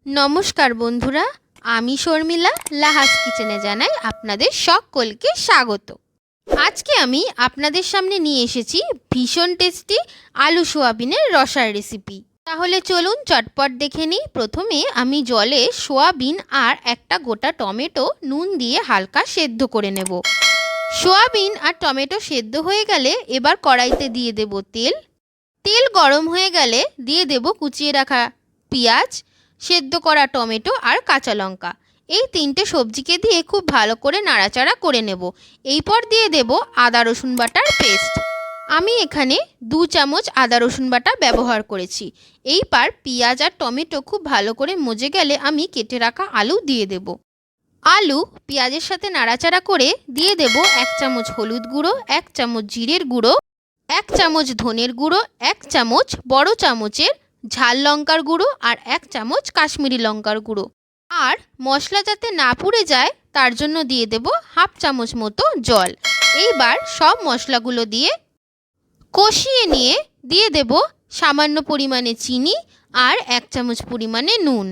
নমস্কার বন্ধুরা, আমি শর্মিলা লাহাস কিচেনে জানাই আপনাদের সকলকে স্বাগত। আজকে আমি আপনাদের সামনে নিয়ে এসেছি ভীষণ টেস্টি আলু সোয়াবিনের রসার রেসিপি। তাহলে চলুন চটপট দেখে নিই। প্রথমে আমি জলে সোয়াবিন আর একটা গোটা টমেটো নুন দিয়ে হালকা সেদ্ধ করে নেব। সোয়াবিন আর টমেটো সেদ্ধ হয়ে গেলে এবার কড়াইতে দিয়ে দেব তেল। তেল গরম হয়ে গেলে দিয়ে দেব কুচিয়ে রাখা পেঁয়াজ, সেদ্ধ করা টমেটো আর কাঁচা লঙ্কা। এই তিনটে সবজিকে দিয়ে খুব ভালো করে নাড়াচাড়া করে নেব। এরপর দিয়ে দেব আদা রসুন বাটার পেস্ট। আমি এখানে 2 চামচ আদা রসুন বাটা ব্যবহার করেছি। এইবার পেঁয়াজ আর টমেটো খুব ভালো করে মজে গেলে আমি কেটে রাখা আলু দিয়ে দেব। আলু পেঁয়াজের সাথে নাড়াচাড়া করে দিয়ে দেব 1 চামচ হলুদ গুঁড়ো, 1 চামচ জিরের গুঁড়ো, 1 চামচ ধনের গুঁড়ো, 1 চামচ বড় চামচের ঝাল লঙ্কার গুঁড়ো আর 1 চামচ কাশ্মীরি লঙ্কার গুঁড়ো। আর মশলা যাতে না পুড়ে যায় তার জন্য দিয়ে দেব 1/2 চামচ মতো জল। এইবার সব মশলাগুলো দিয়ে কষিয়ে নিয়ে দিয়ে দেব সামান্য পরিমাণে চিনি আর 1 চামচ পরিমাণে নুন।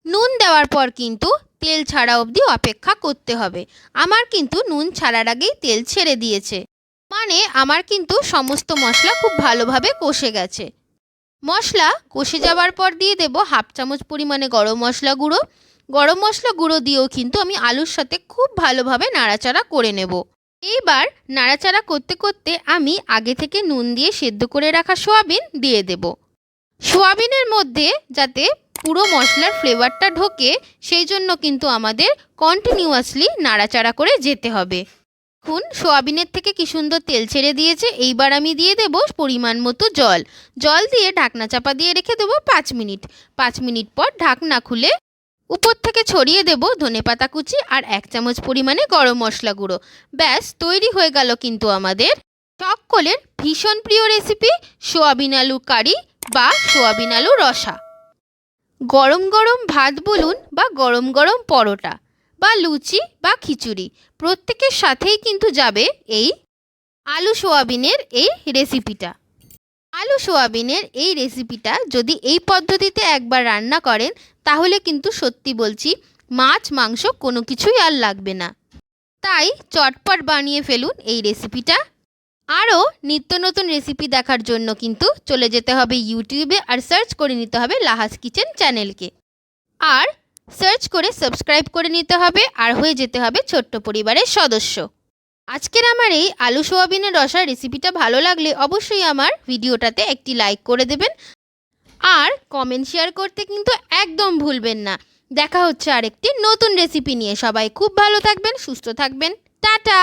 নুন দেওয়ার পর কিন্তু তেল ছাড়া অবধি অপেক্ষা করতে হবে। আমার কিন্তু নুন ছাড়ার আগেই তেল ছেড়ে দিয়েছে, মানে আমার কিন্তু সমস্ত মশলা খুব ভালোভাবে কষে গেছে। মশলা কষে যাওয়ার পর দিয়ে দেব 1/2 চামচ পরিমাণে গরম মশলা গুঁড়ো। গরম মশলা গুঁড়ো দিয়েও কিন্তু আমি আলুর সাথে খুব ভালোভাবে নাড়াচাড়া করে নেব। এইবার নাড়াচাড়া করতে করতে আমি আগে থেকে নুন দিয়ে সেদ্ধ করে রাখা সোয়াবিন দিয়ে দেব। সোয়াবিনের মধ্যে যাতে পুরো মশলার ফ্লেভারটা ঢোকে সেই জন্য কিন্তু আমাদের কন্টিনিউয়াসলি নাড়াচাড়া করে যেতে হবে। দেখুন সোয়াবিনের থেকে কি সুন্দর তেল ছেড়ে দিয়েছে। এইবার আমি দিয়ে দেব পরিমাণ মতো জল। জল দিয়ে ঢাকনা চাপা দিয়ে রেখে দেবো 5 মিনিট। 5 মিনিট পর ঢাকনা খুলে উপর থেকে ছড়িয়ে দেব ধনেপাতা কুচি আর 1 চামচ পরিমাণে গরম মশলা গুঁড়ো। ব্যাস তৈরি হয়ে গেল কিন্তু আমাদের সকলের ভীষণ প্রিয় রেসিপি সোয়াবিন আলু কারি বা সোয়াবিন আলু রসা। গরম গরম ভাত বলুন বা গরম গরম পরোটা বা লুচি বা খিচুড়ি, প্রত্যেকের সাথেই কিন্তু যাবে এই আলু সোয়াবিনের এই রেসিপিটা। আলু সোয়াবিনের এই রেসিপিটা যদি এই পদ্ধতিতে একবার রান্না করেন তাহলে কিন্তু সত্যি বলছি মাছ মাংস কোনো কিছুই আর লাগবে না। তাই চটপট বানিয়ে ফেলুন এই রেসিপিটা। আরও নিত্য নতুন রেসিপি দেখার জন্য কিন্তু চলে যেতে হবে ইউটিউবে আর সার্চ করে নিতে হবে লাহাস কিচেন চ্যানেলকে। আর সার্চ করে সাবস্ক্রাইব করে নিতে হবে আর হয়ে যেতে হবে ছোট্ট পরিবারের সদস্য। আজকের আমার এই আলু সোয়াবিনের রসার রেসিপিটা ভালো লাগলে অবশ্যই আমার ভিডিওটাতে একটি লাইক করে দেবেন আর কমেন্ট শেয়ার করতে কিন্তু একদম ভুলবেন না। দেখা হচ্ছে আরেকটি নতুন রেসিপি নিয়ে। সবাই খুব ভালো থাকবেন, সুস্থ থাকবেন। টাটা।